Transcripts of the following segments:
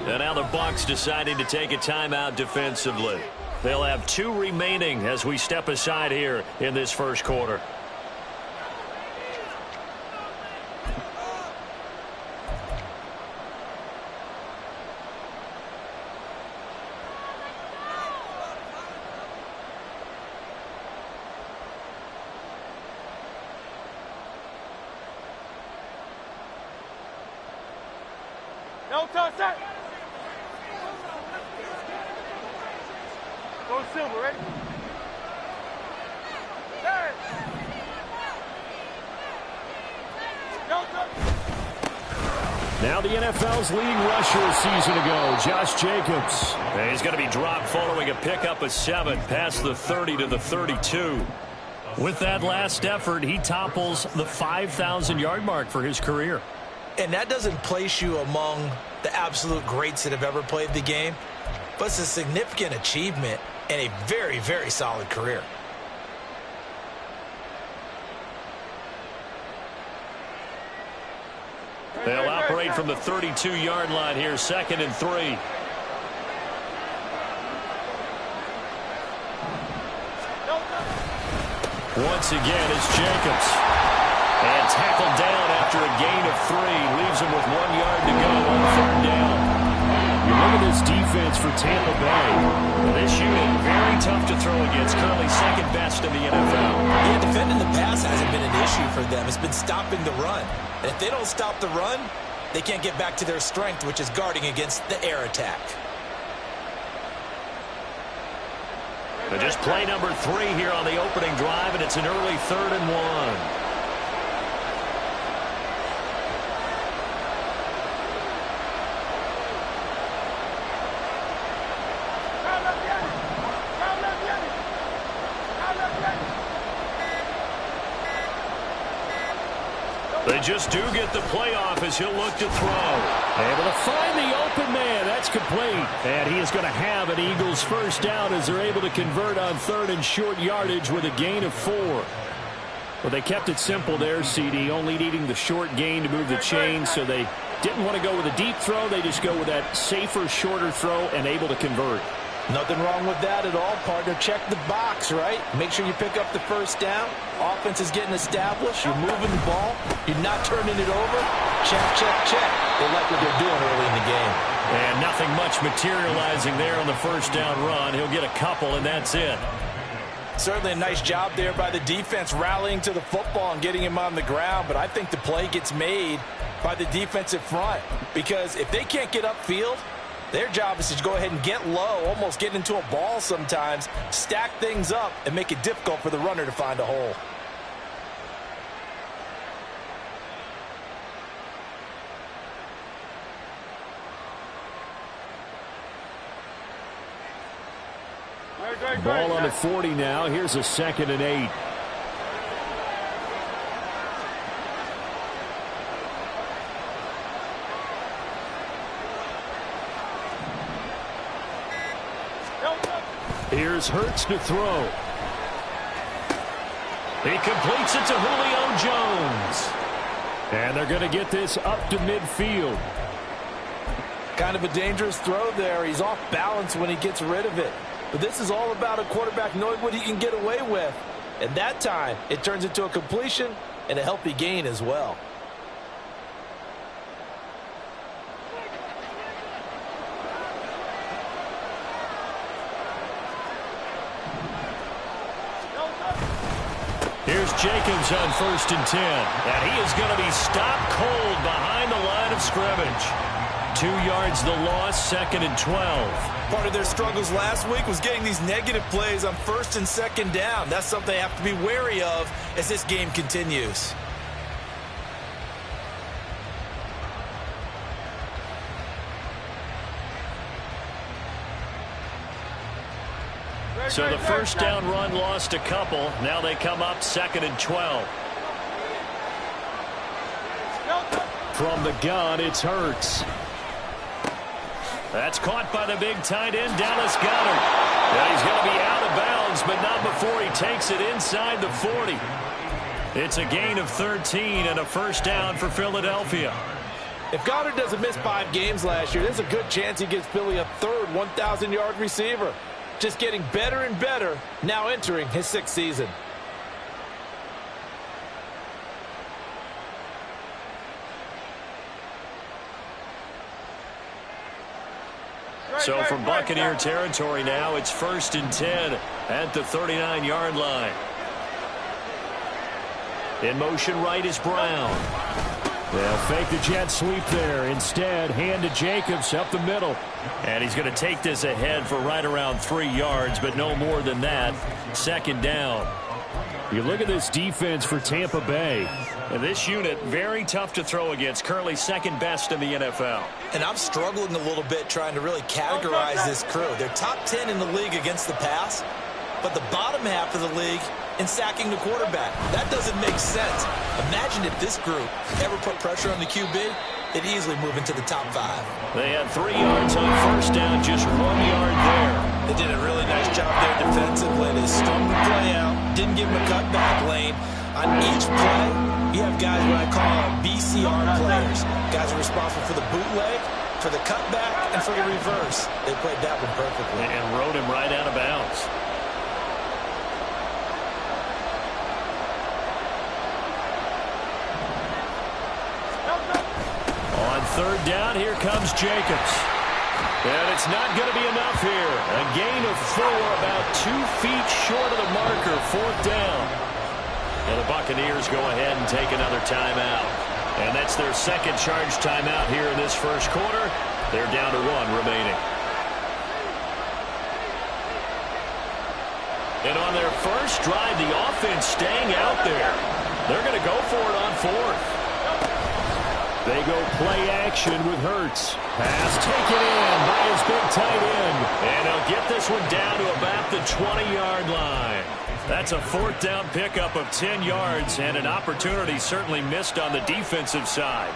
And now the Bucs deciding to take a timeout defensively. They'll have 2 remaining as we step aside here in this first quarter. No touch that. Go Silver, ready? Hey. No touch. Now the NFL's leading rusher a season ago, Josh Jacobs. And he's going to be dropped following a pickup of 7 past the 30 to the 32. With that last effort, he topples the 5,000-yard mark for his career. And that doesn't place you among the absolute greats that have ever played the game, but it's a significant achievement and a very, very solid career. They'll operate from the 32-yard line here, 2nd and 3. Once again, it's Jacobs. And tackled down after a gain of 3. Leaves him with 1 yard to go on 3rd down. You look at this defense for Tampa Bay. This unit, very tough to throw against. Currently 2nd best in the NFL. Yeah, defending the pass hasn't been an issue for them. It's been stopping the run. And if they don't stop the run, they can't get back to their strength, which is guarding against the air attack. But just play number 3 here on the opening drive, and it's an early 3rd and 1. They just do get the playoff as he'll look to throw. Able to find the open man. That's complete. And he is going to have an Eagles first down as they're able to convert on 3rd and short yardage with a gain of 4. Well, they kept it simple there, CD, only needing the short gain to move the chains, so they didn't want to go with a deep throw. They just go with that safer, shorter throw and able to convert. Nothing wrong with that at all, partner. Check the box, right? Make sure you pick up the first down. Offense is getting established. You're moving the ball. You're not turning it over. Check, check, check. They like what they're doing early in the game. And nothing much materializing there on the first down run. He'll get a couple, and that's it. Certainly a nice job there by the defense rallying to the football and getting him on the ground. But I think the play gets made by the defensive front, because if they can't get upfield, their job is to go ahead and get low, almost get into a ball sometimes, stack things up, and make it difficult for the runner to find a hole. Ball on the 40 now. Here's a 2nd and 8. Here's Hurts to throw. He completes it to Julio Jones. And they're going to get this up to midfield. Kind of a dangerous throw there. He's off balance when he gets rid of it. But this is all about a quarterback knowing what he can get away with. And that time, it turns into a completion and a healthy gain as well. Here's Jacobs on 1st and 10. And he is going to be stopped cold behind the line of scrimmage. 2 yards the loss, 2nd and 12. Part of their struggles last week was getting these negative plays on 1st and 2nd down. That's something they have to be wary of as this game continues. So the first down run lost a couple. Now they come up 2nd and 12. From the gun, it's Hurts. That's caught by the big tight end, Dallas Goedert. And he's going to be out of bounds, but not before he takes it inside the 40. It's a gain of 13 and a first down for Philadelphia. If Goddard doesn't miss 5 games last year, there's a good chance he gives Philly a third 1,000-yard receiver. Just getting better and better, now entering his 6th season. So from Buccaneer territory now, it's 1st and 10 at the 39-yard line. In motion right is Brown. They'll fake the jet sweep there. Instead, hand to Jacobs up the middle. And he's going to take this ahead for right around 3 yards, but no more than that. 2nd down. You look at this defense for Tampa Bay. And this unit, very tough to throw against. Currently 2nd best in the NFL. And I'm struggling a little bit trying to really categorize this crew. They're top 10 in the league against the pass, but the bottom half of the league in sacking the quarterback. That doesn't make sense. Imagine if this group ever put pressure on the QB, they'd easily move into the top 5. They had 3 yards on first down, just 1 yard there. They did a really nice job there defensively. They strung the play out, didn't give him a cutback lane. On each play, you have guys what I call BCR players. Guys are responsible for the bootleg, for the cutback, and for the reverse. They played that one perfectly. And rode him right out of bounds. On 3rd down, here comes Jacobs. And it's not going to be enough here. A gain of 4, about 2 feet short of the marker, 4th down. And the Buccaneers go ahead and take another timeout. And that's their 2nd charge timeout here in this 1st quarter. They're down to 1 remaining. And on their first drive, the offense staying out there. They're going to go for it on 4th. They go play action with Hurts. Pass taken in by his big tight end. And he'll get this one down to about the 20-yard line. That's a 4th down pickup of 10 yards and an opportunity certainly missed on the defensive side.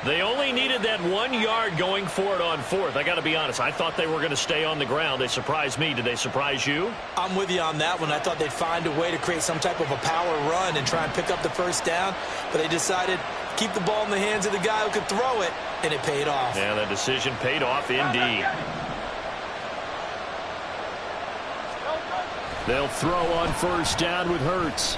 They only needed that 1 yard going for it on 4th. I got to be honest, I thought they were going to stay on the ground. They surprised me. Did they surprise you? I'm with you on that one. I thought they'd find a way to create some type of a power run and try and pick up the first down, but they decided to keep the ball in the hands of the guy who could throw it, and it paid off. Yeah, that decision paid off indeed. They'll throw on first down with Hurts.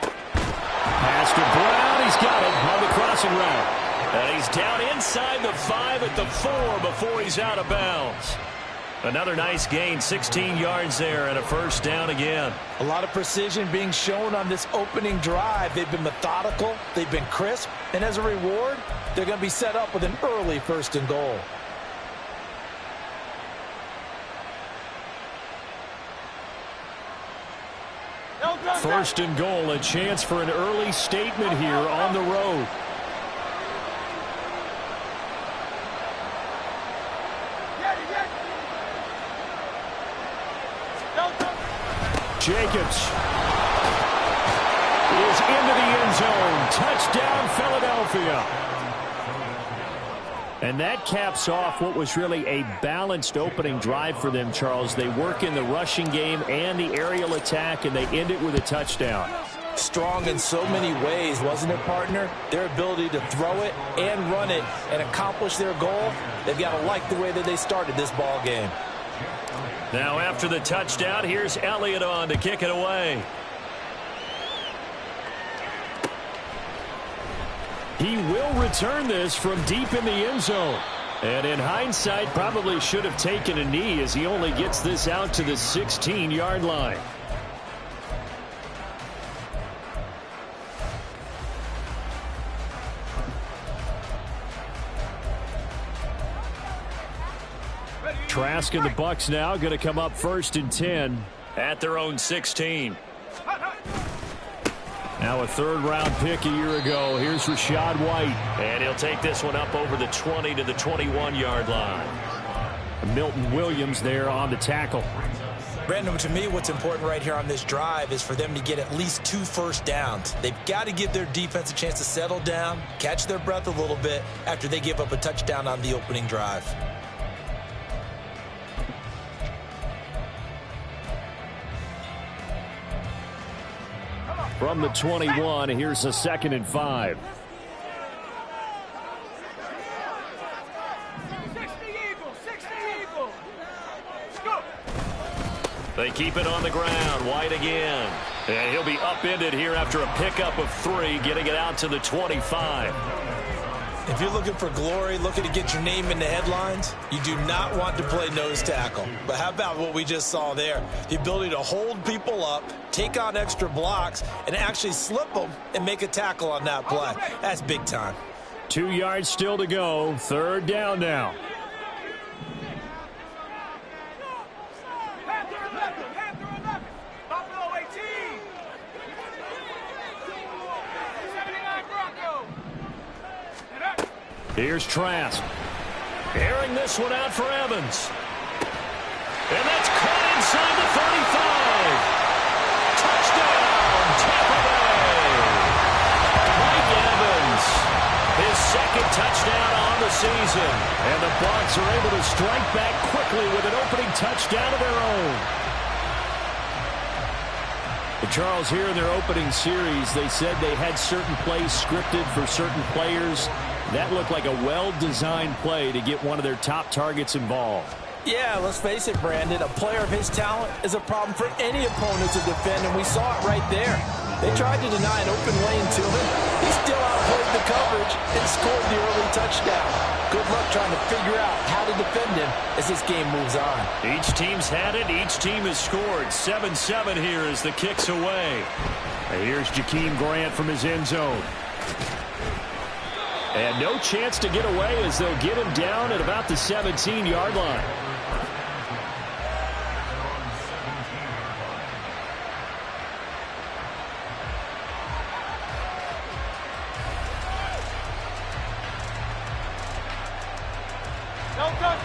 Pass to Brown. He's got it on the crossing route. And he's down inside the 5 at the 4 before he's out of bounds. Another nice gain, 16 yards there and a first down again. A lot of precision being shown on this opening drive. They've been methodical. They've been crisp. And as a reward, they're going to be set up with an early 1st and goal. First and goal, a chance for an early statement here on the road. Jacobs is into the end zone. Touchdown, Philadelphia. And that caps off what was really a balanced opening drive for them, Charles. They work in the rushing game and the aerial attack, and they end it with a touchdown. Strong in so many ways, wasn't it, partner? Their ability to throw it and run it and accomplish their goal, they've got to like the way that they started this ball game. Now after the touchdown, here's Elliott on to kick it away. He will return this from deep in the end zone. And in hindsight, probably should have taken a knee as he only gets this out to the 16-yard line. Trask and the Bucs now going to come up 1st and 10 at their own 16. Now a 3rd-round pick a year ago. Here's Rachaad White. And he'll take this one up over the 20 to the 21-yard line. Milton Williams there on the tackle. Brandon, to me, what's important right here on this drive is for them to get at least 2 first downs. They've got to give their defense a chance to settle down, catch their breath a little bit after they give up a touchdown on the opening drive. From the 21, here's a 2nd and 5. They keep it on the ground. White again. And he'll be upended here after a pickup of 3, getting it out to the 25. If you're looking for glory, looking to get your name in the headlines, you do not want to play nose tackle. But how about what we just saw there? The ability to hold people up, take on extra blocks, and actually slip them and make a tackle on that play. That's big time. 2 yards still to go. 3rd down now. Here's Trask. Airing this one out for Evans. And that's caught inside the 35. Touchdown, Tampa Bay. Mike Evans, his 2nd touchdown on the season. And the Bucs are able to strike back quickly with an opening touchdown of their own. But Charles, here in their opening series, they said they had certain plays scripted for certain players. That looked like a well-designed play to get one of their top targets involved. Yeah, let's face it, Brandon. A player of his talent is a problem for any opponent to defend, and we saw it right there. They tried to deny an open lane to him. He still outplayed the coverage and scored the early touchdown. Good luck trying to figure out how to defend him as this game moves on. Each team's had it. Each team has scored. 7-7 here as the kick's away. And here's Jakeem Grant from his end zone. And no chance to get away as they'll get him down at about the 17-yard line.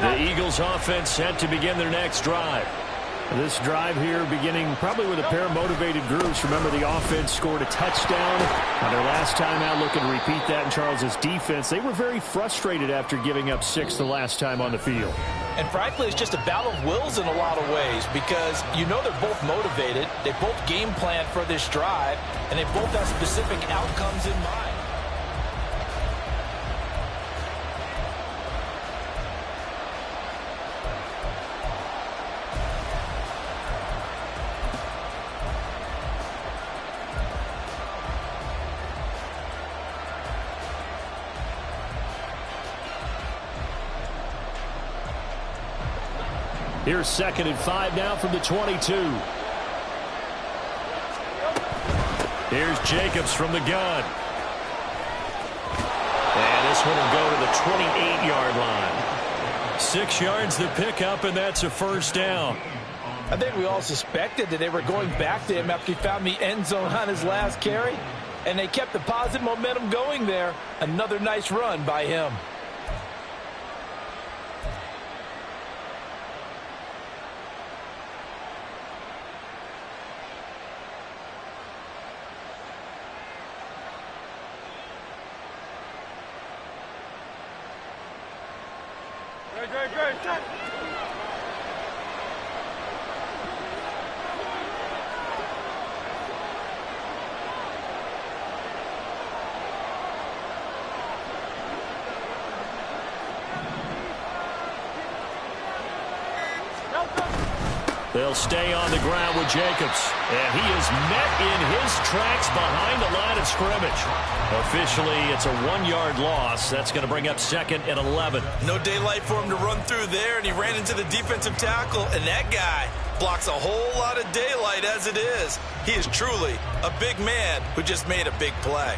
The Eagles offense set to begin their next drive. This drive here beginning probably with a pair of motivated groups. Remember, the offense scored a touchdown on their last time out, looking to repeat that in Charles's defense. They were very frustrated after giving up 6 the last time on the field. And frankly, it's just a battle of wills in a lot of ways because you know they're both motivated. They both game plan for this drive, and they both have specific outcomes in mind. Here's 2nd and 5 now from the 22. Here's Jacobs from the gun. And this one will go to the 28-yard line. 6 yards the pickup, and that's a 1st down. I think we all suspected that they were going back to him after he found the end zone on his last carry. And they kept the positive momentum going there. Another nice run by him. They'll stay on the ground with Jacobs. And he is met in his tracks behind the line of scrimmage. Officially, it's a 1-yard loss. That's going to bring up 2nd and 11. No daylight for him to run through there, and he ran into the defensive tackle, and that guy blocks a whole lot of daylight as it is. He is truly a big man who just made a big play.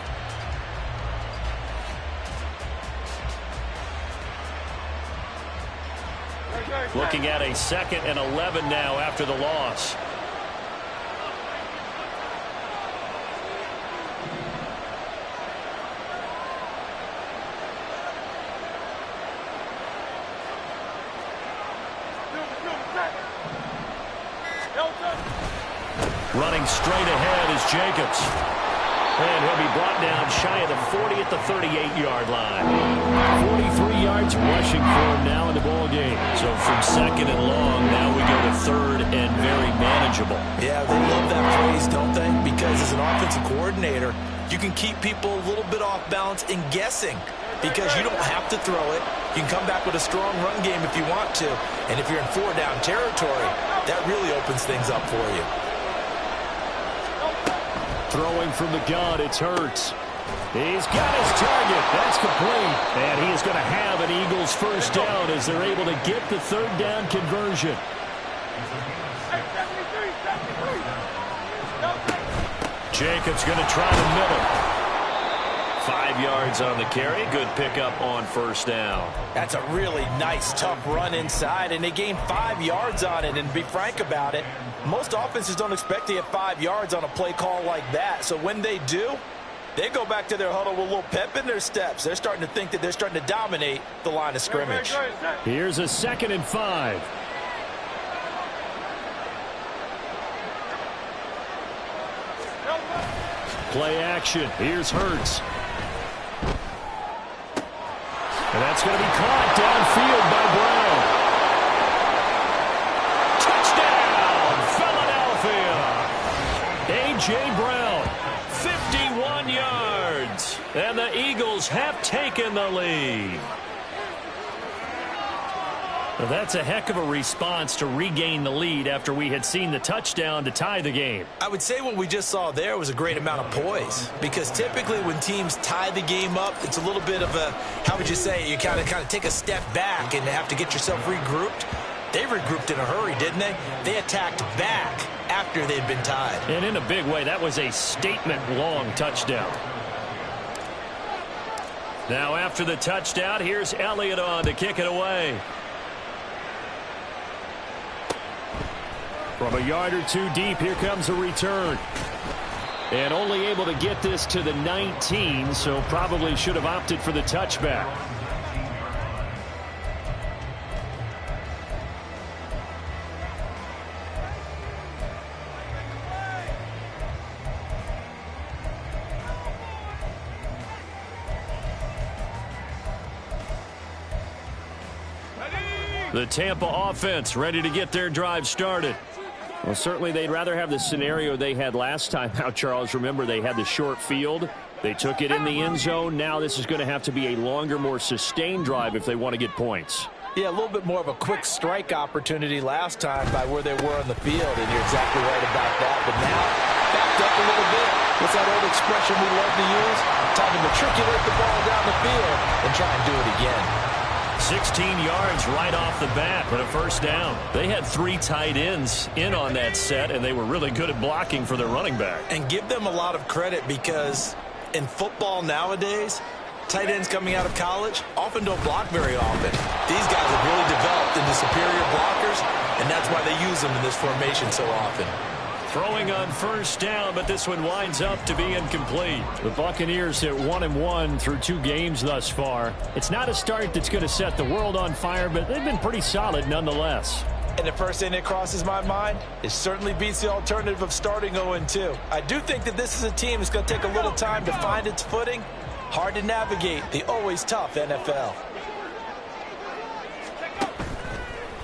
Looking at a 2nd and 11 now after the loss. Running straight ahead is Jacobs. And he'll be brought down shy of the 40 at the 38-yard line. 43 yards rushing for him now in the ball game. So from second and long, now we go to third and very manageable. Yeah, they love that phrase, don't they? Because as an offensive coordinator, you can keep people a little bit off balance and guessing. Because you don't have to throw it. You can come back with a strong run game if you want to. And if you're in four-down territory, that really opens things up for you. Throwing from the gun, it's Hurts. He's got his target. That's complete. And he is going to have an Eagles first down as they're able to get the third down conversion. Jacobs going to try the middle. 5 yards on the carry. Good pickup on first down. That's a really nice, tough run inside, and they gained 5 yards on it. And to be frank about it, most offenses don't expect to get 5 yards on a play call like that. So when they do, they go back to their huddle with a little pep in their steps. They're starting to think that they're starting to dominate the line of scrimmage. Here's a 2nd and 5. Play action. Here's Hurts. And that's going to be caught downfield by Brown. Touchdown, Philadelphia. A.J. Brown, 51 yards. And the Eagles have taken the lead. Well, that's a heck of a response to regain the lead after we had seen the touchdown to tie the game. I would say what we just saw there was a great amount of poise, because typically when teams tie the game up, it's a little bit of a, how would you say, you kind of take a step back and have to get yourself regrouped. They regrouped in a hurry, didn't they? They attacked back after they'd been tied. And in a big way, that was a statement-long touchdown. Now after the touchdown, here's Elliott on to kick it away. From a yard or two deep, here comes a return. And only able to get this to the 19, so probably should have opted for the touchback. The Tampa offense ready to get their drive started. Well, certainly they'd rather have the scenario they had last time out, Charles. Remember, they had the short field. They took it in the end zone. Now this is going to have to be a longer, more sustained drive if they want to get points. Yeah, a little bit more of a quick strike opportunity last time by where they were on the field, and you're exactly right about that. But now, backed up a little bit. What's that old expression we love to use? Time to matriculate the ball down the field and try and do it again. 16 yards right off the bat, but a first down. They had 3 tight ends in on that set, and they were really good at blocking for their running back. And give them a lot of credit, because in football nowadays, tight ends coming out of college often don't block very often. These guys have really developed into superior blockers, and that's why they use them in this formation so often. Throwing on first down, but this one winds up to be incomplete. The Buccaneers hit 1-1 through 2 games thus far. It's not a start that's going to set the world on fire, but they've been pretty solid nonetheless. And the first thing that crosses my mind, it certainly beats the alternative of starting 0-2. I do think that this is a team that's going to take a little time to find its footing. Hard to navigate the always tough NFL.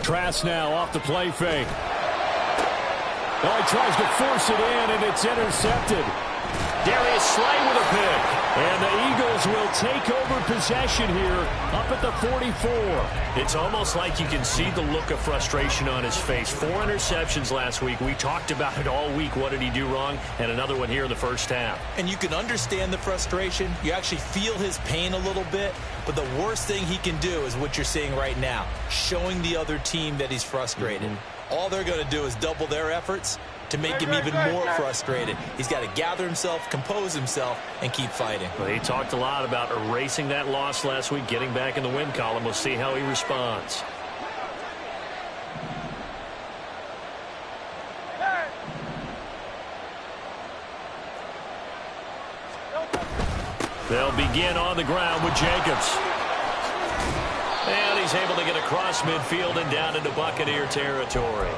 Trask now off the play fake. Oh, he tries to force it in, and it's intercepted. Darius Slay with a pick. And the Eagles will take over possession here up at the 44. It's almost like you can see the look of frustration on his face. 4 interceptions last week. We talked about it all week. What did he do wrong? And another one here in the first half. And you can understand the frustration. You actually feel his pain a little bit. But the worst thing he can do is what you're seeing right now, showing the other team that he's frustrated. All they're going to do is double their efforts to make him even more frustrated. He's got to gather himself, compose himself, and keep fighting. Well, he talked a lot about erasing that loss last week, getting back in the win column. We'll see how he responds. They'll begin on the ground with Jacobs. And he's able to get across midfield and down into Buccaneer territory.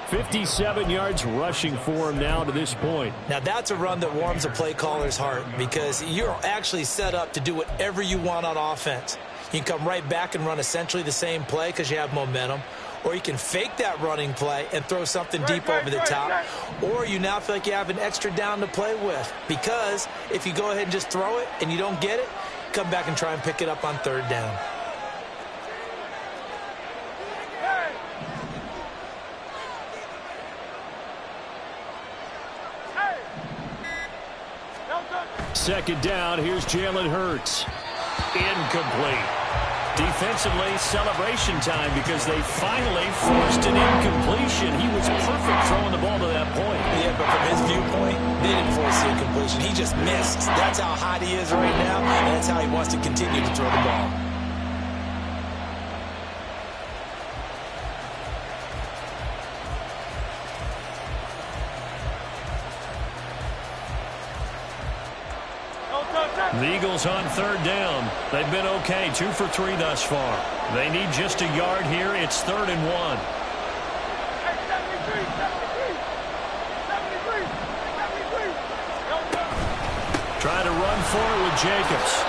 57 yards rushing for him now to this point. Now that's a run that warms a play caller's heart because you're actually set up to do whatever you want on offense. You can come right back and run essentially the same play because you have momentum, or you can fake that running play and throw something deep over the top, or you now feel like you have an extra down to play with because if you go ahead and just throw it and you don't get it, come back and try and pick it up on 3rd down. Second down, here's Jalen Hurts. Incomplete. Defensively, celebration time because they finally forced an incompletion. He was perfect throwing the ball to that point. Yeah, but from his viewpoint, they didn't force the incompletion. He just missed. That's how hot he is right now, and that's how he wants to continue to throw the ball. The Eagles on 3rd down. They've been okay, 2 for 3 thus far. They need just a yard here. It's 3rd and 1. Trying to run forward with Jacobs.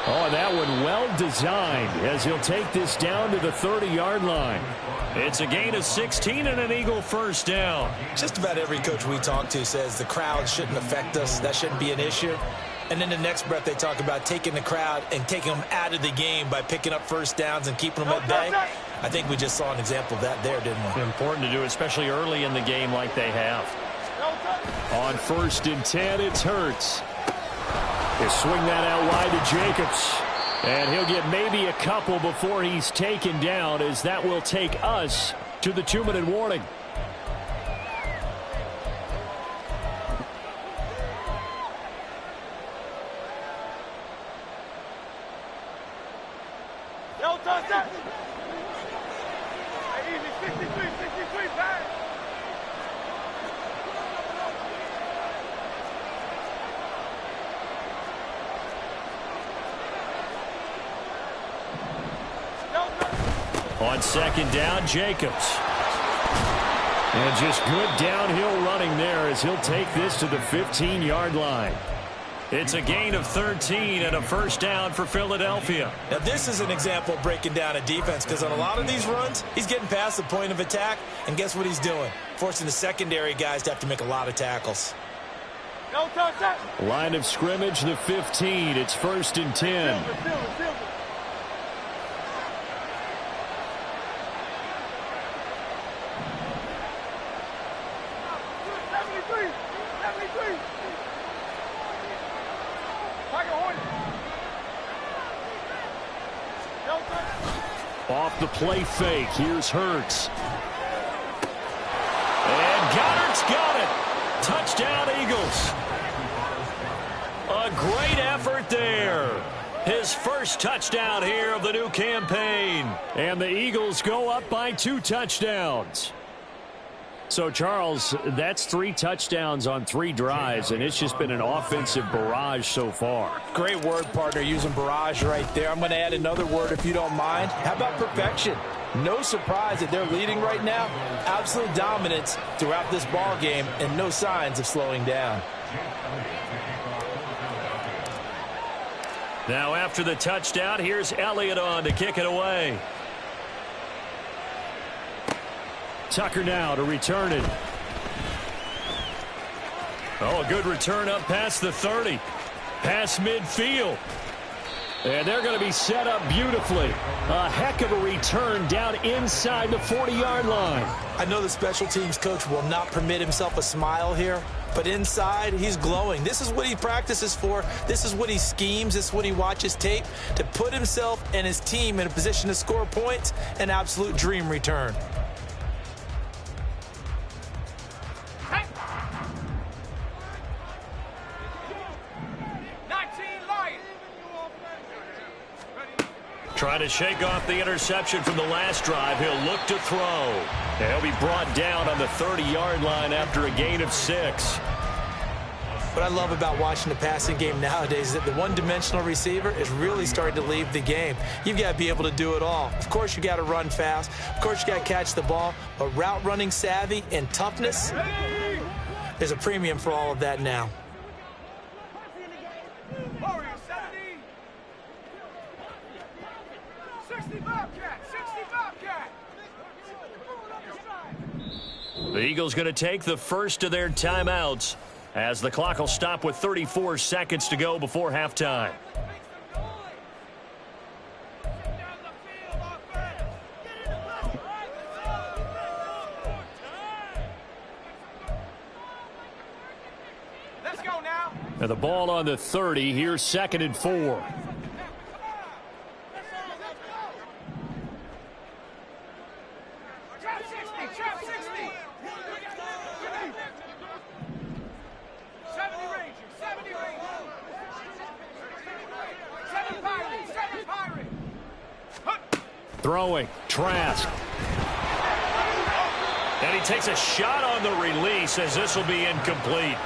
Oh, that one well designed as he'll take this down to the 30-yard line. It's a gain of 16 and an Eagle first down. Just about every coach we talk to says the crowd shouldn't affect us. That shouldn't be an issue. And then the next breath they talk about taking the crowd and taking them out of the game by picking up first downs and keeping them at bay. I think we just saw an example of that there, didn't we? Important to do, especially early in the game like they have. On 1st and 10, it's Hurts. He'll swing that out wide to Jacobs. And he'll get maybe a couple before he's taken down, as that will take us to the 2-minute warning. No touch that. Easy, 63, pass. On 2nd down, Jacobs. And just good downhill running there as he'll take this to the 15-yard line. It's a gain of 13 and a first down for Philadelphia. Now this is an example of breaking down a defense because on a lot of these runs, he's getting past the point of attack, and guess what he's doing? Forcing the secondary guys to have to make a lot of tackles. No touch that. Line of scrimmage, the 15. It's 1st and 10. Silver. Off the play fake, here's Hurts. And Goddard's got it. Touchdown, Eagles. A great effort there. His first touchdown here of the new campaign. And the Eagles go up by 2 touchdowns. So, Charles, that's 3 touchdowns on 3 drives, and it's just been an offensive barrage so far. Great word, partner, using barrage right there. I'm going to add another word if you don't mind. How about perfection? No surprise that they're leading right now. Absolute dominance throughout this ball game and no signs of slowing down. Now, after the touchdown, here's Elliott on to kick it away. Tucker now to return it. Oh, a good return up past the 30. Past midfield. And they're going to be set up beautifully. A heck of a return down inside the 40-yard line. I know the special teams coach will not permit himself a smile here, but inside he's glowing. This is what he practices for. This is what he schemes. This is what he watches tape to put himself and his team in a position to score points. An absolute dream return. Trying to shake off the interception from the last drive. He'll look to throw. And he'll be brought down on the 30-yard line after a gain of 6. What I love about watching the passing game nowadays is that the one-dimensional receiver is really starting to leave the game. You've got to be able to do it all. Of course, you got to run fast. Of course, you got to catch the ball. But route running savvy and toughness, there's a premium for all of that now. The Eagles going to take the first of their timeouts as the clock will stop with 34 seconds to go before halftime. Let's go now. And the ball on the 30. Here's 2nd and 4. Throwing, Trask. And he takes a shot on the release as this will be incomplete.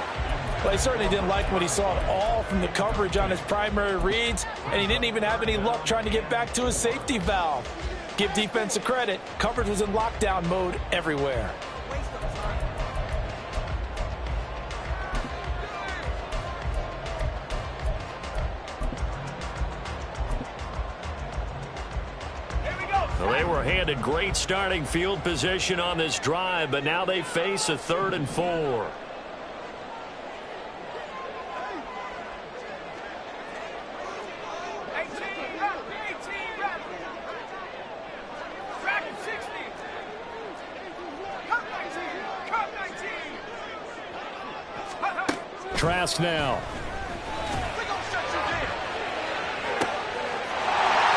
Well, he certainly didn't like what he saw at all from the coverage on his primary reads, and he didn't even have any luck trying to get back to his safety valve. Give defense a credit. Coverage was in lockdown mode everywhere. Well, they were handed great starting field position on this drive, but now they face a 3rd and 4. Trask now.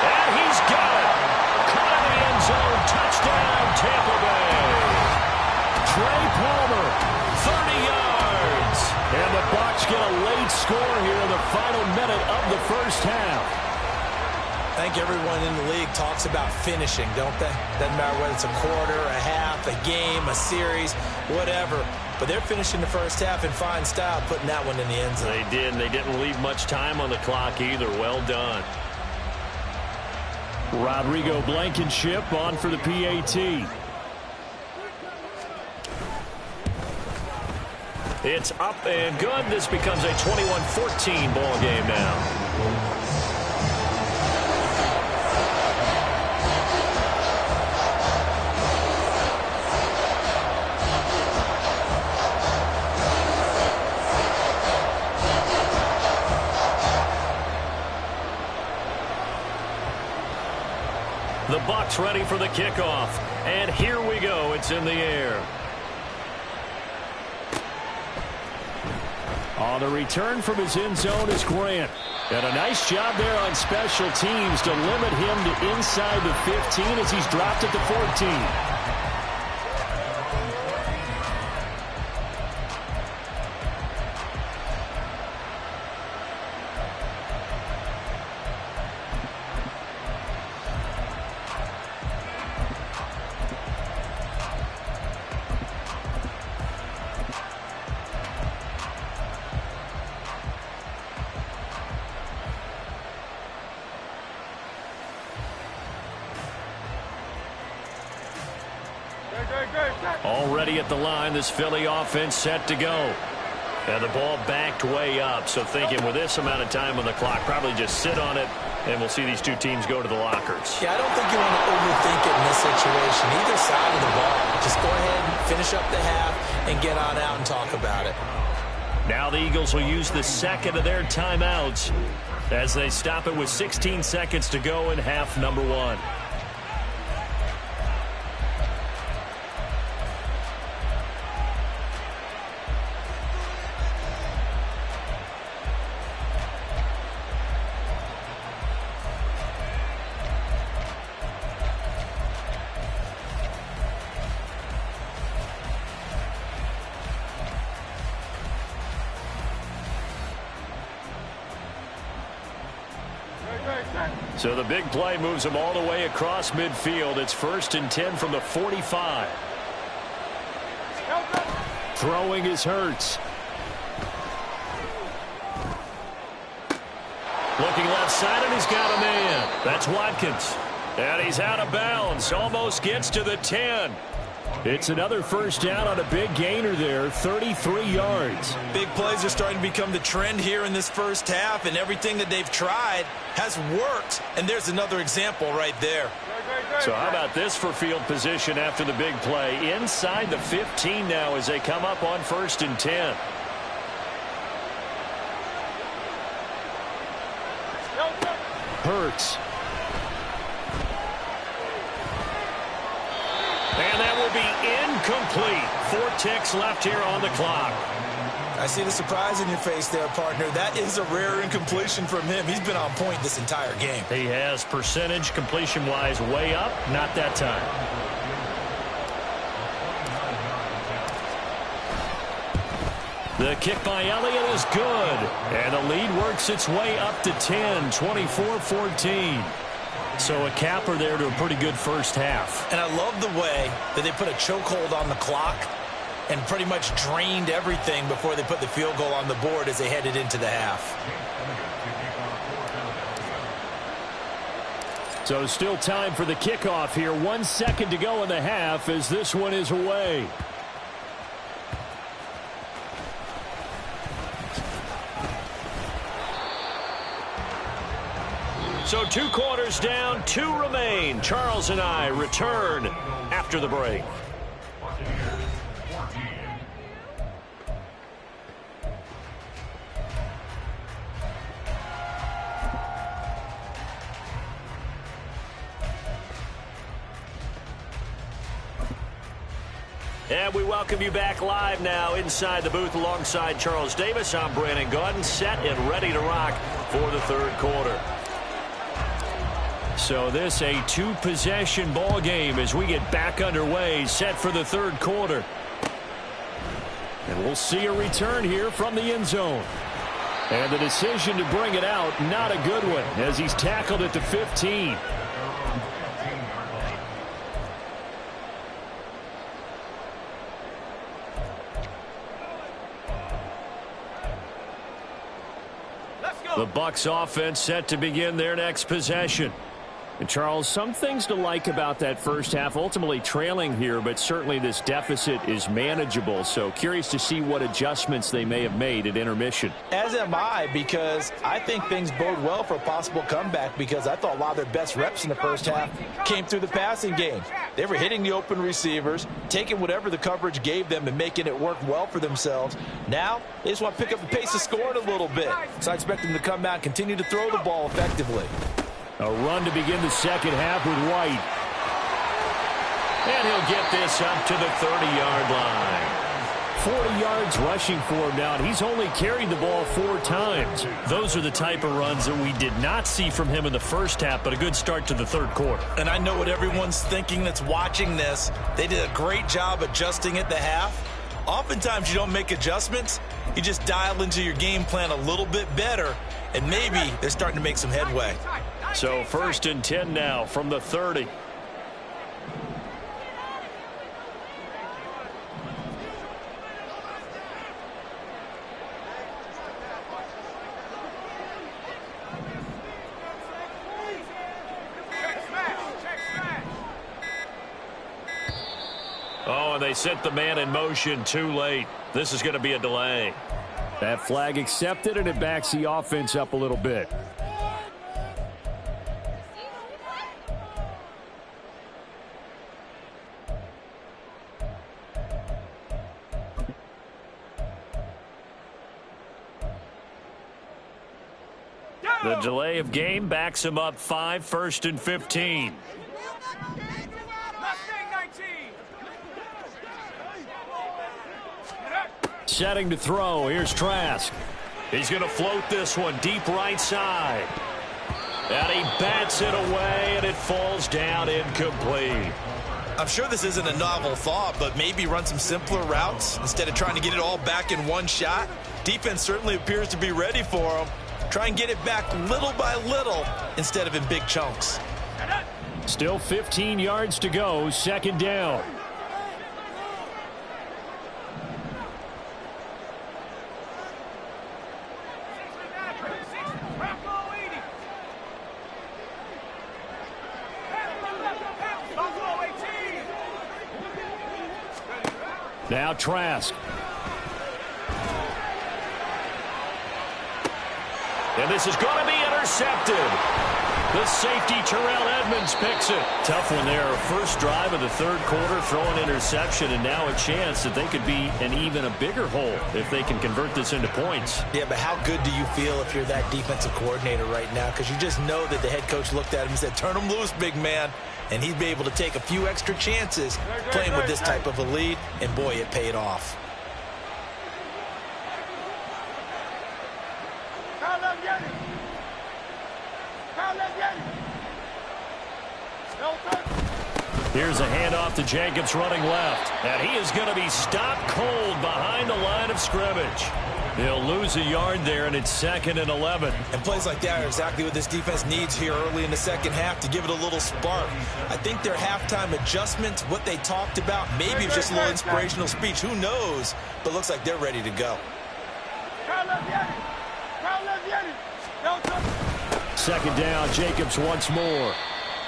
And he's got it. Caught in the end zone. Touchdown, Tampa Bay. Trey Palmer, 30 yards. And the Bucs get a late score here in the final minute of the first half. I think everyone in the league talks about finishing, don't they? Doesn't matter whether it's a quarter, a half, a game, a series, whatever. But they're finishing the first half in fine style, putting that one in the end zone. They did, and they didn't leave much time on the clock either. Well done. Rodrigo Blankenship on for the PAT. It's up and good. This becomes a 21-14 ball game now. The Bucs ready for the kickoff. And here we go. It's in the air. On the return from his end zone is Grant. And a nice job there on special teams to limit him to inside the 15 as he's dropped at the 14. Already at the line, this Philly offense set to go. And the ball backed way up. So thinking with this amount of time on the clock, probably just sit on it, and we'll see these two teams go to the lockers. Yeah, I don't think you want to overthink it in this situation. Either side of the ball. Just go ahead and finish up the half and get on out and talk about it. Now the Eagles will use the second of their timeouts as they stop it with 16 seconds to go in half number 1. So the big play moves him all the way across midfield. It's 1st and 10 from the 45. Throwing is Hurts. outside, and he's got a man. That's Watkins. And he's out of bounds. Almost gets to the 10. It's another first down on a big gainer there, 33 yards. Big plays are starting to become the trend here in this first half, and everything that they've tried has worked. And there's another example right there. So how about this for field position after the big play? Inside the 15 now as they come up on 1st and 10. Hurts. And that will be incomplete. 4 ticks left here on the clock. I see the surprise in your face there, partner. That is a rare incompletion from him. He's been on point this entire game. He has percentage completion-wise way up. Not that time. The kick by Elliott is good. And the lead works its way up to 10, 24-14. So a capper there to a pretty good first half. And I love the way that they put a chokehold on the clock and pretty much drained everything before they put the field goal on the board as they headed into the half. So still time for the kickoff here. 1 second to go in the half as this one is away. So 2 quarters down, 2 remain. Charles and I return after the break. And we welcome you back live now inside the booth alongside Charles Davis. I'm Brandon Gaudin, set and ready to rock for the 3rd quarter. So this a 2-possession ball game as we get back underway, set for the 3rd quarter. And we'll see a return here from the end zone. And the decision to bring it out, not a good one, as he's tackled at the 15. The Bucs offense set to begin their next possession. And Charles, some things to like about that first half, ultimately trailing here, but certainly this deficit is manageable. So curious to see what adjustments they may have made at intermission. As am I, because I think things bode well for a possible comeback, because I thought a lot of their best reps in the first half came through the passing game. They were hitting the open receivers, taking whatever the coverage gave them and making it work well for themselves. Now, they just want to pick up the pace of scoring a little bit. So I expect them to come out and continue to throw the ball effectively. A run to begin the second half with White. And he'll get this up to the 30-yard line. 40 yards rushing for him now. He's only carried the ball 4 times. Those are the type of runs that we did not see from him in the first half, but a good start to the 3rd quarter. And I know what everyone's thinking that's watching this. They did a great job adjusting at the half. Oftentimes you don't make adjustments. You just dial into your game plan a little bit better, and maybe they're starting to make some headway. So 1st and 10 now from the 30. Oh, and they sent the man in motion too late. This is going to be a delay. That flag accepted, and it backs the offense up a little bit. The delay of game backs him up 5, 1st and 15. Setting to throw. Here's Trask. He's going to float this one deep right side. And he bats it away, and it falls down incomplete. I'm sure this isn't a novel thought, but maybe run some simpler routes instead of trying to get it all back in one shot. Defense certainly appears to be ready for him. Try and get it back little by little instead of in big chunks. Still 15 yards to go, 2nd down. Now Trask. And this is going to be intercepted. The safety, Terrell Edmunds, picks it. Tough one there. First drive of the third quarter, throwing interception, and now a chance that they could be an even a bigger hole if they can convert this into points. Yeah, but how good do you feel if you're that defensive coordinator right now? Because you just know that the head coach looked at him and said, turn him loose, big man. And he'd be able to take a few extra chances playing with this type of a lead, and boy, it paid off. Here's a handoff to Jacobs running left. And he is going to be stopped cold behind the line of scrimmage. They'll lose a yard there, and it's 2nd and 11. And plays like that are exactly what this defense needs here early in the second half to give it a little spark. I think their halftime adjustments, what they talked about, maybe it's just a little inspirational speech. Who knows? But looks like they're ready to go. 2nd down, Jacobs once more.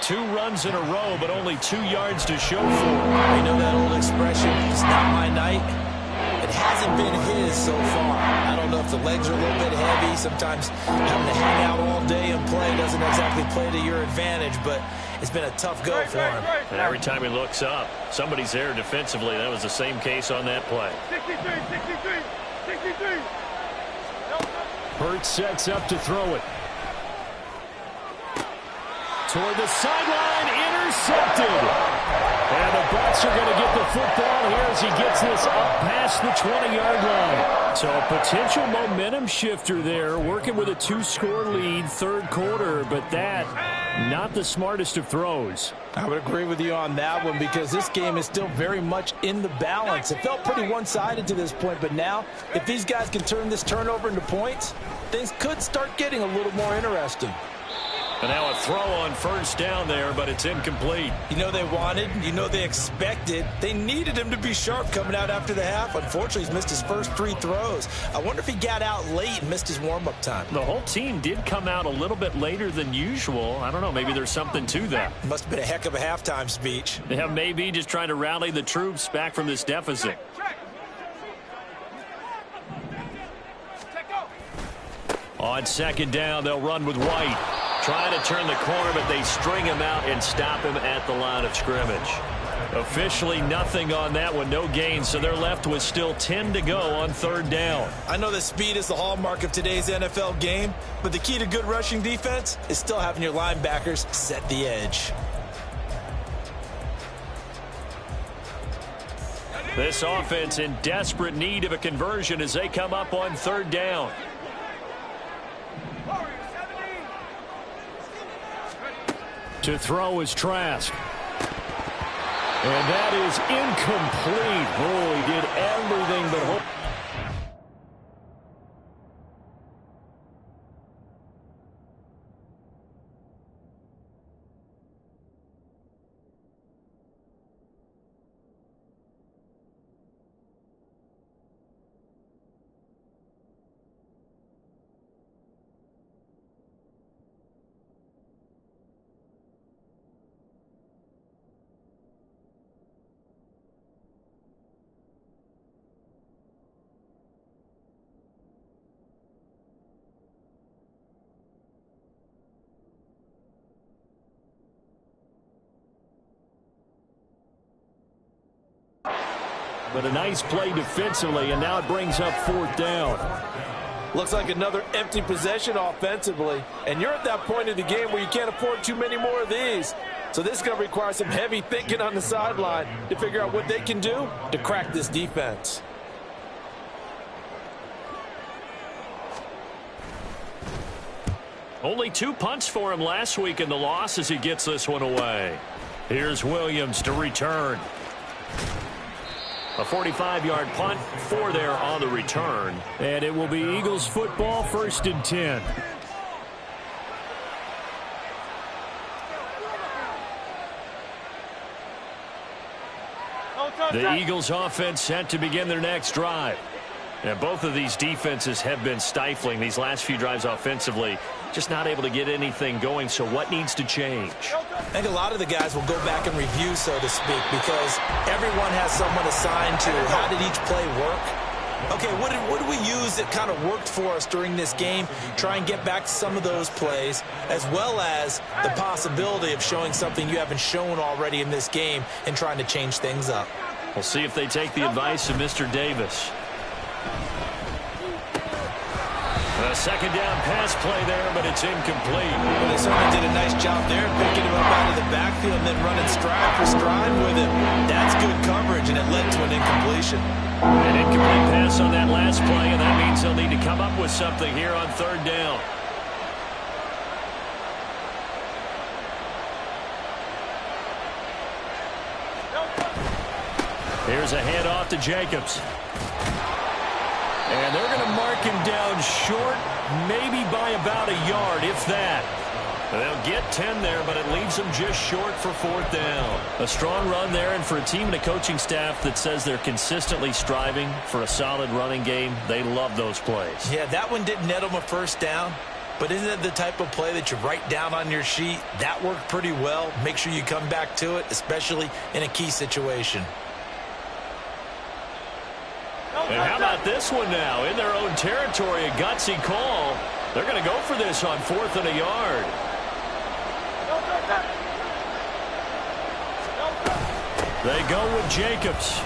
2 runs in a row, but only 2 yards to show for. You know that old expression, it's not my night? It hasn't been his so far. I don't know if the legs are a little bit heavy. Sometimes having to hang out all day and play doesn't exactly play to your advantage, but it's been a tough go for him. And every time he looks up, somebody's there defensively. That was the same case on that play. 63. Hurts sets up to throw it. Toward the sideline, intercepted. And the Bucs are going to get the football here as he gets this up past the 20-yard line. So a potential momentum shifter there, working with a 2-score lead, third quarter, but that, not the smartest of throws. I would agree with you on that one because this game is still very much in the balance. It felt pretty one-sided to this point, but now if these guys can turn this turnover into points, things could start getting a little more interesting. And now a throw on first down there, but it's incomplete. You know they wanted, you know they expected. They needed him to be sharp coming out after the half. Unfortunately, he's missed his first 3 throws. I wonder if he got out late and missed his warm-up time. The whole team did come out a little bit later than usual. I don't know, maybe there's something to that. Must have been a heck of a halftime speech. Yeah, maybe just trying to rally the troops back from this deficit. On 2nd down, they'll run with White. Trying to turn the corner, but they string him out and stop him at the line of scrimmage. Officially nothing on that one, no gain, so they're left with still 10 to go on 3rd down. I know that speed is the hallmark of today's NFL game, but the key to good rushing defense is still having your linebackers set the edge. This offense in desperate need of a conversion as they come up on 3rd down. To throw is Trask. And that is incomplete. Oh, he did everything but hope. But a nice play defensively, and now it brings up 4th down. Looks like another empty possession offensively. And you're at that point in the game where you can't afford too many more of these. So this is going to require some heavy thinking on the sideline to figure out what they can do to crack this defense. Only 2 punts for him last week in the loss as he gets this one away. Here's Williams to return. A 45-yard punt, 4 there on the return. And it will be Eagles football, 1st and 10. The Eagles offense set to begin their next drive. And both of these defenses have been stifling these last few drives offensively. Just not able to get anything going. So what needs to change? I think a lot of the guys will go back and review, so to speak, because everyone has someone assigned to how did each play work. Okay, what did we use that kind of worked for us during this game? Try and get back to some of those plays, as well as the possibility of showing something you haven't shown already in this game and trying to change things up. We'll see if they take the advice of Mr. Davis. A second down pass play there, but it's incomplete. Well, they certainly did a nice job there, picking him up out of the backfield and then running stride for stride with him. That's good coverage, and it led to an incompletion. An incomplete pass on that last play, and that means he'll need to come up with something here on third down. Here's a handoff to Jacobs. And they're going to mark him down short, maybe by about a yard, if that. They'll get 10 there, but it leaves them just short for fourth down. A strong run there, and for a team and a coaching staff that says they're consistently striving for a solid running game, they love those plays. Yeah, that one didn't net them a first down, but isn't it the type of play that you write down on your sheet? That worked pretty well. Make sure you come back to it, especially in a key situation. And how about this one now? In their own territory, a gutsy call. They're going to go for this on fourth and a yard. They go with Jacobs.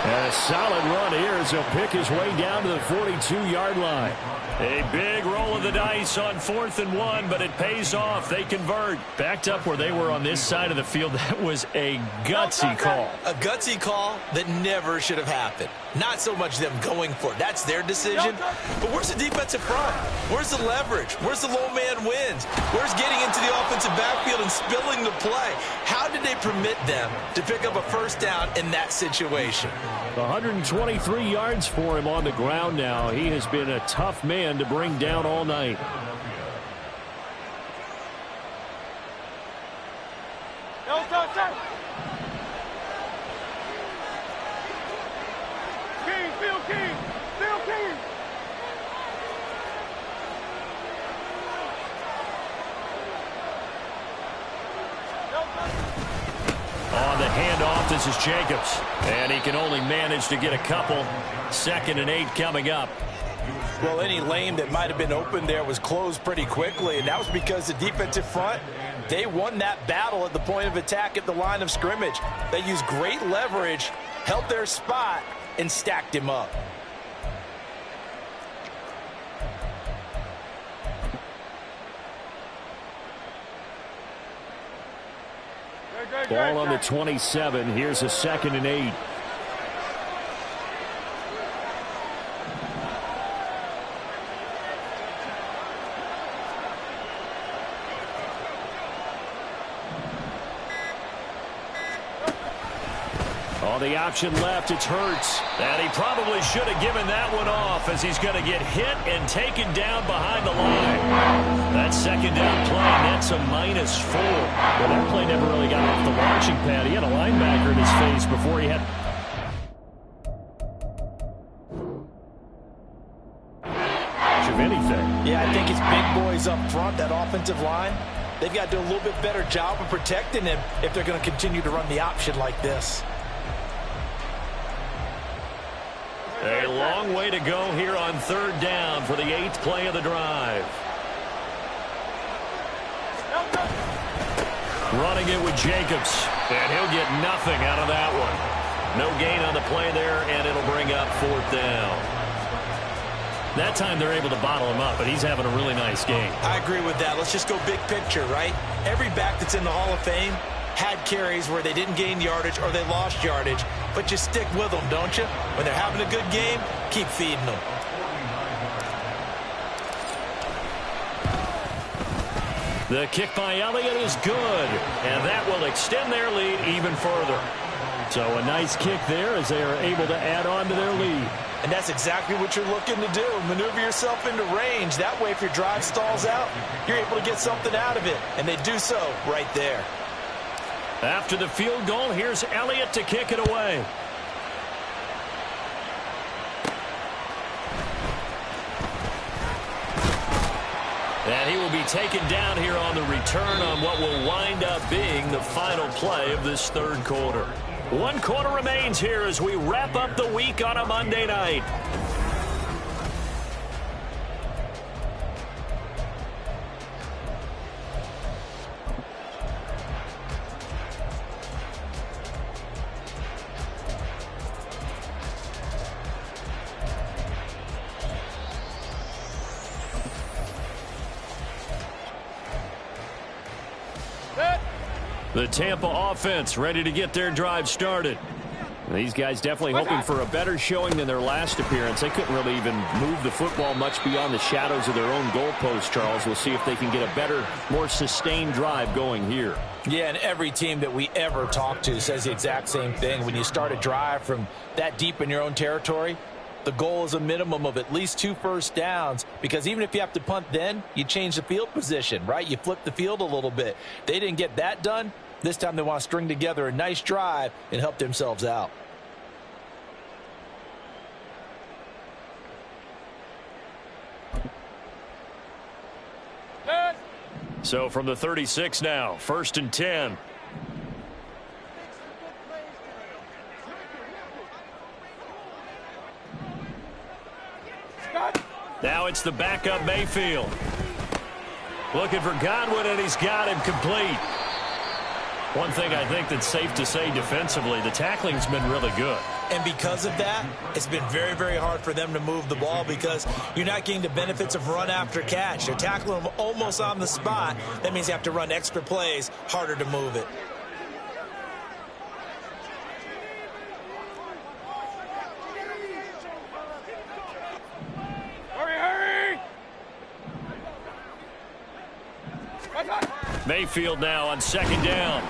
And a solid run here as he'll pick his way down to the 42-yard line. A big roll of the dice on 4th and 1, but it pays off. They convert. Backed up where they were on this side of the field. That was a gutsy call. A gutsy call that never should have happened. Not so much them going for it. That's their decision. But where's the defensive front? Where's the leverage? Where's the low man wins? Where's getting into the offensive backfield and spilling the play? How did they permit them to pick up a first down in that situation? 123 yards for him on the ground now. He has been a tough man to bring down all night. On the handoff, this is Jacobs. And he can only manage to get a couple. 2nd and 8 coming up. Well, any lane that might have been open there was closed pretty quickly, and that was because the defensive front, they won that battle at the point of attack at the line of scrimmage. They used great leverage, held their spot, and stacked him up. Ball on the 27. Here's a 2nd and 8. On the option left, it's Hurts. And he probably should have given that one off as he's going to get hit and taken down behind the line. That second down play nets a -4. But that play never really got off the launching pad. He had a linebacker in his face before he had... of anything. Yeah, I think it's big boys up front, that offensive line. They've got to do a little bit better job of protecting him if they're going to continue to run the option like this. A long way to go here on 3rd down for the 8th play of the drive. Running it with Jacobs, and he'll get nothing out of that one. No gain on the play there, and it'll bring up 4th down. That time they're able to bottle him up, but he's having a really nice game. I agree with that. Let's just go big picture, right? Every back that's in the Hall of Fame had carries where they didn't gain yardage or they lost yardage, but you stick with them, don't you? When they're having a good game, keep feeding them. The kick by Elliott is good, and that will extend their lead even further. So a nice kick there as they are able to add on to their lead. And that's exactly what you're looking to do. Maneuver yourself into range. That way, if your drive stalls out, you're able to get something out of it. And they do so right there. After the field goal, here's Elliott to kick it away. will be taken down here on the return on what will wind up being the final play of this third quarter. 1 quarter remains here as we wrap up the week on a Monday night. The Tampa offense ready to get their drive started. These guys definitely hoping for a better showing than their last appearance. They couldn't really even move the football much beyond the shadows of their own goalpost, Charles. We'll see if they can get a better, more sustained drive going here. Yeah, and every team that we ever talk to says the exact same thing. When you start a drive from that deep in your own territory, the goal is a minimum of at least 2 first downs, because even if you have to punt then, you change the field position, right? You flip the field a little bit. They didn't get that done. This time they want to string together a nice drive and help themselves out. So from the 36 now, 1st and 10. Now it's the backup Mayfield. Looking for Godwin, and he's got him complete. One thing I think that's safe to say defensively, the tackling's been really good. And because of that, it's been very, very hard for them to move the ball because you're not getting the benefits of run after catch. They're tackling them almost on the spot. That means you have to run extra plays, harder to move it. Mayfield now on 2nd down.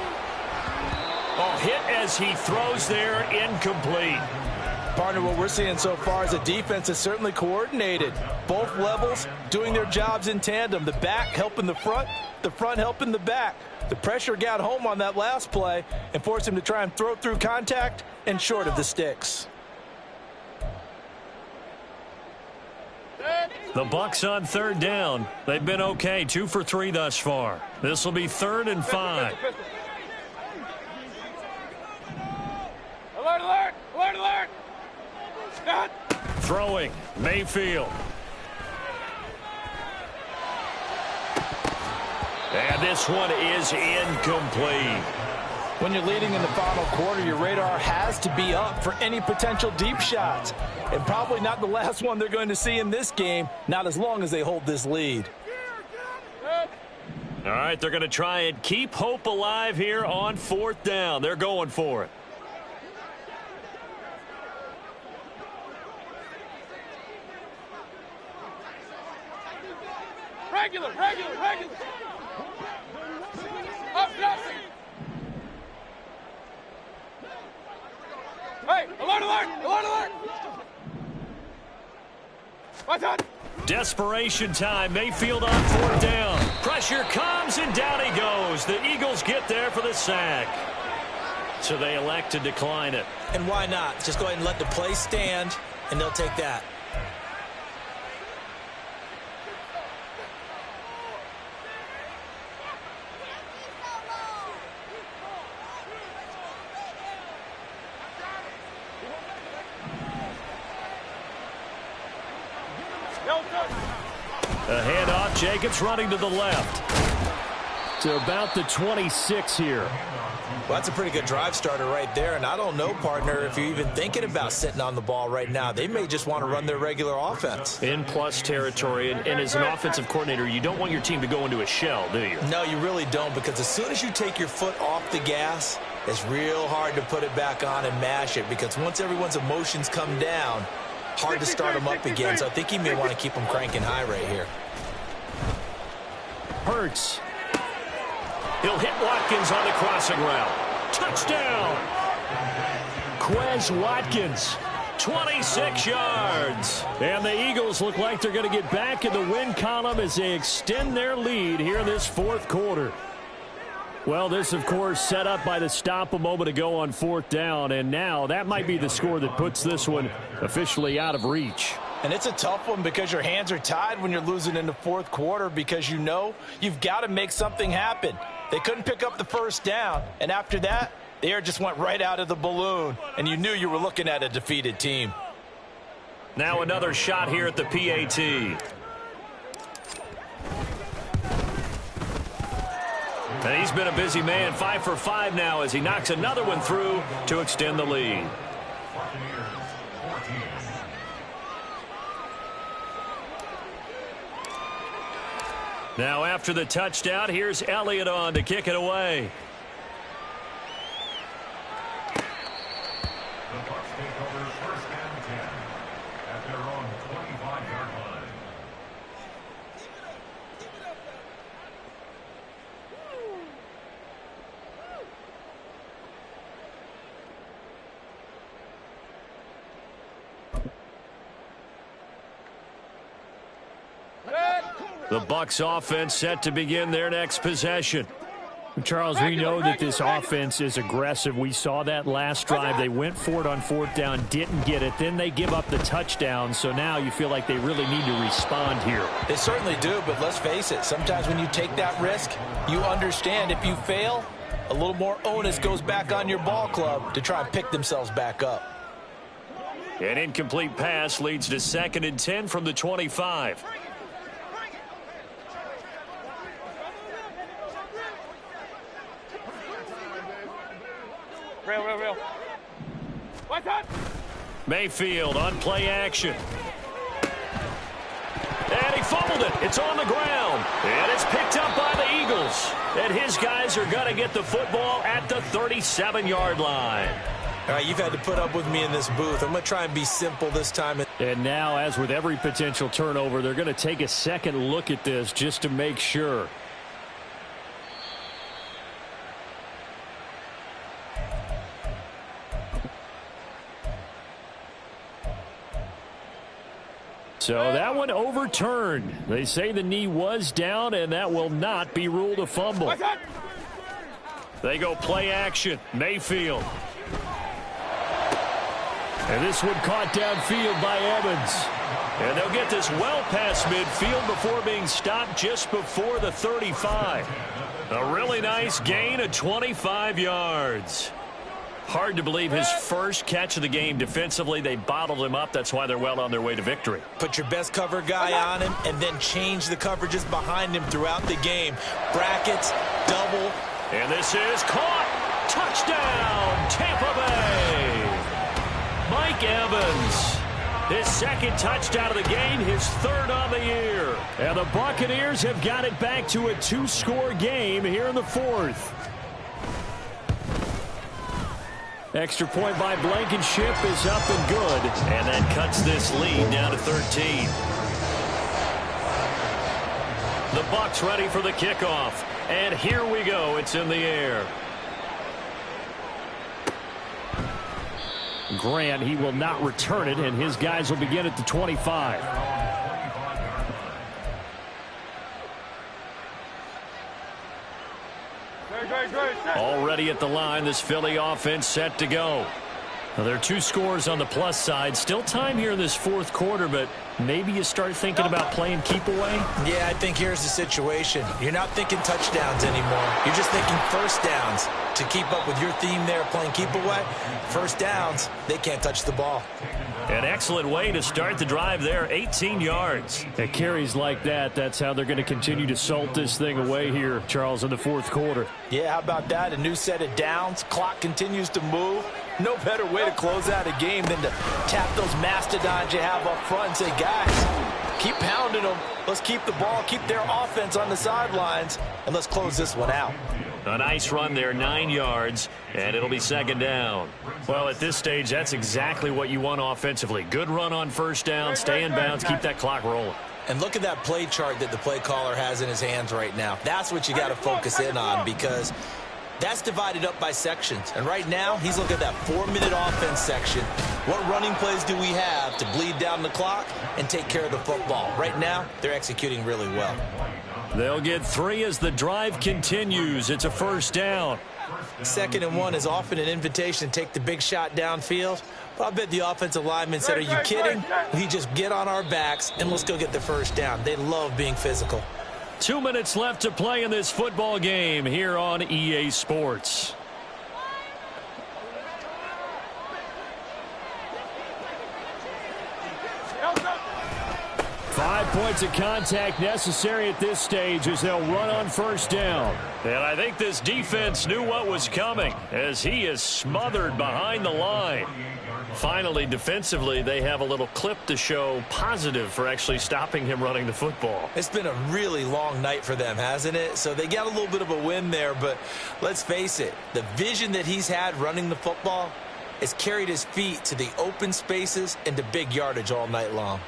Oh, hit as he throws there, incomplete. Partner, what we're seeing so far is the defense is certainly coordinated. Both levels doing their jobs in tandem. The back helping the front helping the back. The pressure got home on that last play and forced him to try and throw through contact and short of the sticks. The Bucs on 3rd down. They've been okay, 2 for 3 thus far. This will be 3rd and 5. Alert, alert, alert, alert. Stop. Throwing, Mayfield. And this one is incomplete. When you're leading in the final quarter, your radar has to be up for any potential deep shots. And probably not the last one they're going to see in this game, not as long as they hold this lead. All right, they're going to try and keep hope alive here on 4th down. They're going for it. Regular. Up, nothing. Hey, alert. What's up? Desperation time. Mayfield on 4th down. Pressure comes, and down he goes. The Eagles get there for the sack. So they elect to decline it. And why not? Just go ahead and let the play stand, and they'll take that. A handoff. Jacobs running to the left. To about the 26 here. Well, that's a pretty good drive starter right there. And I don't know, partner, if you're even thinking about sitting on the ball right now. They may just want to run their regular offense. In plus territory. And as an offensive coordinator, you don't want your team to go into a shell, do you? No, you really don't, because as soon as you take your foot off the gas, it's real hard to put it back on and mash it, because once everyone's emotions come down, hard to start them up again. So I think he may want to keep them cranking high right here. Hurts. He'll hit Watkins on the crossing route. Touchdown! Quez Watkins, 26 yards. And the Eagles look like they're going to get back in the win column as they extend their lead here in this 4th quarter. Well, this, of course, set up by the stop a moment ago on 4th down, and now that might be the score that puts this one officially out of reach. And it's a tough one because your hands are tied when you're losing in the fourth quarter because you know you've got to make something happen. They couldn't pick up the first down, and after that, the air just went right out of the balloon, and you knew you were looking at a defeated team. Now another shot here at the PAT. And he's been a busy man, 5 for 5 now as he knocks another one through to extend the lead. Now after the touchdown, here's Elliott on to kick it away. The Bucs take over first and 10 at their own 25-yard line. The Bucs offense set to begin their next possession. Charles, we know that this offense is aggressive. We saw that last drive. They went for it on fourth down, didn't get it. Then they give up the touchdown. So now you feel like they really need to respond here. They certainly do, but let's face it. Sometimes when you take that risk, you understand if you fail, a little more onus goes back on your ball club to try and pick themselves back up. An incomplete pass leads to 2nd and 10 from the 25. Real. What's that? Mayfield on play action. And he fumbled it. It's on the ground. And it's picked up by the Eagles. And his guys are going to get the football at the 37-yard line. All right, you've had to put up with me in this booth. I'm going to try and be simple this time. And now, as with every potential turnover, they're going to take a second look at this just to make sure. So that one overturned. They say the knee was down, and that will not be ruled a fumble. What's that? They go play action. Mayfield. And this one caught downfield by Evans. And they'll get this well past midfield before being stopped just before the 35. A really nice gain of 25 yards. Hard to believe his first catch of the game defensively. They bottled him up. That's why they're well on their way to victory. Put your best cover guy on him and then change the coverages behind him throughout the game. Brackets, double. And this is caught. Touchdown, Tampa Bay. Mike Evans. His second touchdown of the game, his 3rd on the year. And the Buccaneers have got it back to a 2-score game here in the 4th. Extra point by Blankenship is up and good. And that cuts this lead down to 13. The Bucs ready for the kickoff. And here we go. It's in the air. Grant, he will not return it, and his guys will begin at the 25. Already at the line, this Philly offense set to go. Now, there are 2 scores on the plus side. Still time here in this 4th quarter, but maybe you start thinking about playing keep away? Yeah, I think here's the situation. You're not thinking touchdowns anymore. You're just thinking first downs. To keep up with your theme there, playing keep away, first downs, they can't touch the ball. An excellent way to start the drive there, 18 yards. At carries like that, that's how they're going to continue to salt this thing away here, Charles, in the 4th quarter. Yeah, how about that? A new set of downs. Clock continues to move. No better way to close out a game than to tap those mastodons you have up front and say, guys, keep pounding them. Let's keep the ball, keep their offense on the sidelines, and let's close this one out. A nice run there, 9 yards, and it'll be 2nd down. Well, at this stage, that's exactly what you want offensively. Good run on first down, stay in bounds, keep that clock rolling. And look at that play chart that the play caller has in his hands right now. That's what you got to focus in on because that's divided up by sections. And right now, he's looking at that 4-minute offense section. What running plays do we have to bleed down the clock and take care of the football? Right now, they're executing really well. They'll get 3 as the drive continues. It's a first down. 2nd and 1 is often an invitation to take the big shot downfield. But I bet the offensive lineman said, are you kidding? We just get on our backs and let's go get the first down. They love being physical. 2 minutes left to play in this football game here on EA Sports. Five points of contact necessary at this stage as they'll run on first down. And I think this defense knew what was coming as he is smothered behind the line. Finally, defensively, they have a little clip to show positive for actually stopping him running the football. It's been a really long night for them, hasn't it? So they got a little bit of a win there, but let's face it, the vision that he's had running the football has carried his feet to the open spaces and to big yardage all night long.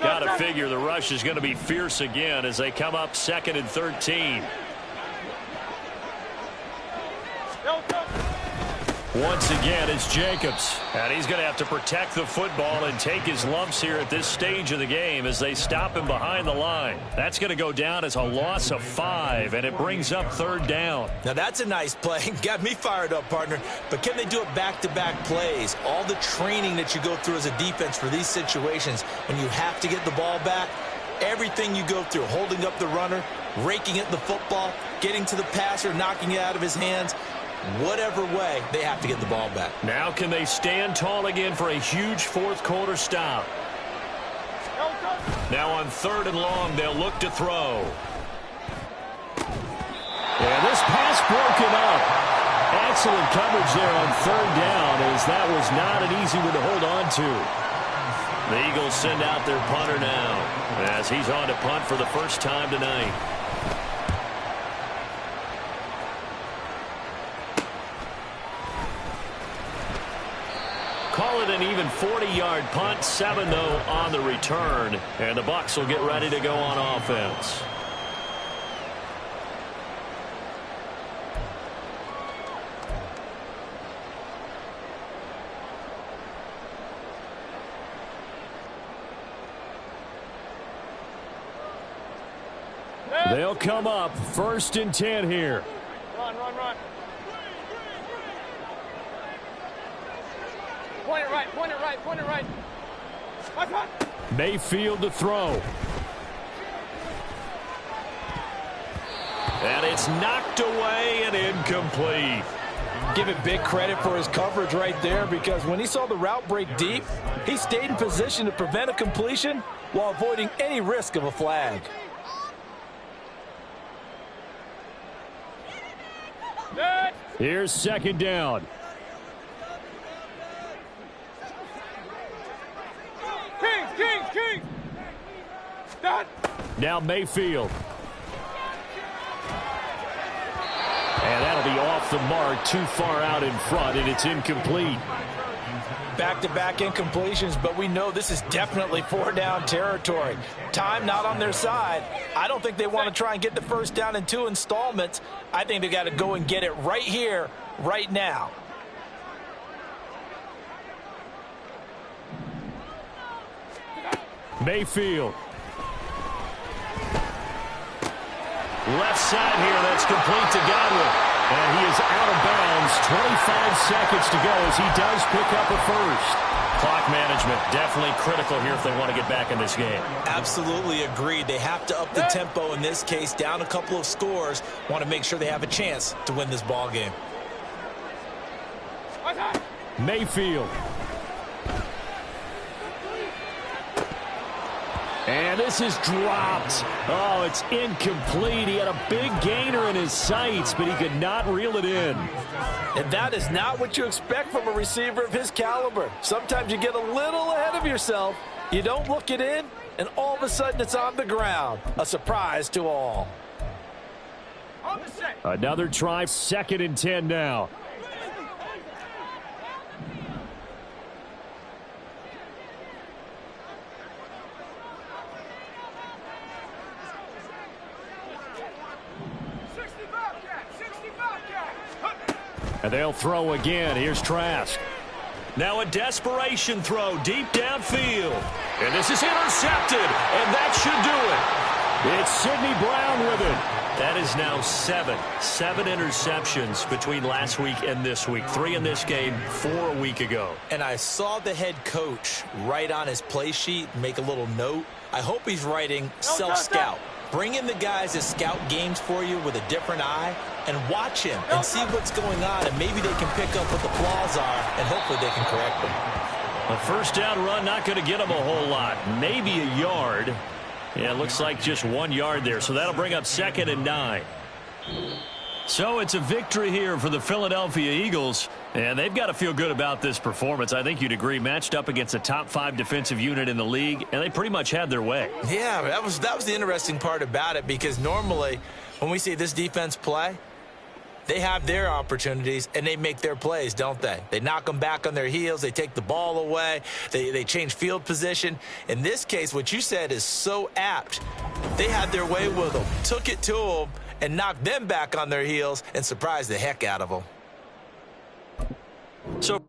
Got to figure the rush is going to be fierce again as they come up 2nd and 13. Once again, it's Jacobs. And he's going to have to protect the football and take his lumps here at this stage of the game as they stop him behind the line. That's going to go down as a loss of 5, and it brings up 3rd down. Now, that's a nice play. Got me fired up, partner. But can they do it back-to-back plays? All the training that you go through as a defense for these situations, when you have to get the ball back, everything you go through, holding up the runner, raking at the football, getting to the passer, knocking it out of his hands, whatever way, they have to get the ball back. Now can they stand tall again for a huge 4th quarter stop? Now on 3rd and long, they'll look to throw. And this pass broken up. Excellent coverage there on 3rd down as that was not an easy one to hold on to. The Eagles send out their punter now as he's on to punt for the first time tonight. Call it an even 40-yard punt, 7 though on the return, and the Bucs will get ready to go on offense. They'll come up 1st and 10 here. Run. Point it right. Mayfield to throw. And it's knocked away and incomplete. Give it big credit for his coverage right there, because when he saw the route break deep, he stayed in position to prevent a completion while avoiding any risk of a flag. Here's 2nd down. King! Done! Now Mayfield. And that'll be off the mark, too far out in front, and it's incomplete. Back-to-back incompletions, but we know this is definitely 4-down territory. Time not on their side. I don't think they want to try and get the first down in 2 installments. I think they got to go and get it right here, right now. Mayfield. Left side here, that's complete to Godwin. And he is out of bounds. 25 seconds to go as he does pick up a first. Clock management definitely critical here if they want to get back in this game. Absolutely agreed. They have to up the tempo in this case, down a couple of scores. Want to make sure they have a chance to win this ball game. Mayfield. And this is dropped. Oh, it's incomplete. He had a big gainer in his sights, but he could not reel it in. And that is not what you expect from a receiver of his caliber. Sometimes you get a little ahead of yourself. You don't look it in, and all of a sudden it's on the ground. A surprise to all. Another try, 2nd and 10 now. And they'll throw again. Here's Trask. Now a desperation throw deep downfield. And this is intercepted. And that should do it. It's Sidney Brown with it. That is now seven interceptions between last week and this week. 3 in this game, 4 a week ago. And I saw the head coach write on his play sheet, make a little note. I hope he's writing self-scout. Bring in the guys that scout games for you with a different eye and watch him and see what's going on, and maybe they can pick up what the flaws are, and hopefully they can correct them. A first down run, not going to get him a whole lot. Maybe a yard. Yeah, it looks like just 1 yard there, so that'll bring up 2nd and 9. So it's a victory here for the Philadelphia Eagles, and they've got to feel good about this performance. I think you'd agree, matched up against a top 5 defensive unit in the league, and they pretty much had their way. Yeah, that was the interesting part about it, because normally when we see this defense play, they have their opportunities, and they make their plays, don't they? They knock them back on their heels. They take the ball away. They change field position. In this case, what you said is so apt. They had their way with them, took it to them, and knocked them back on their heels and surprised the heck out of them. So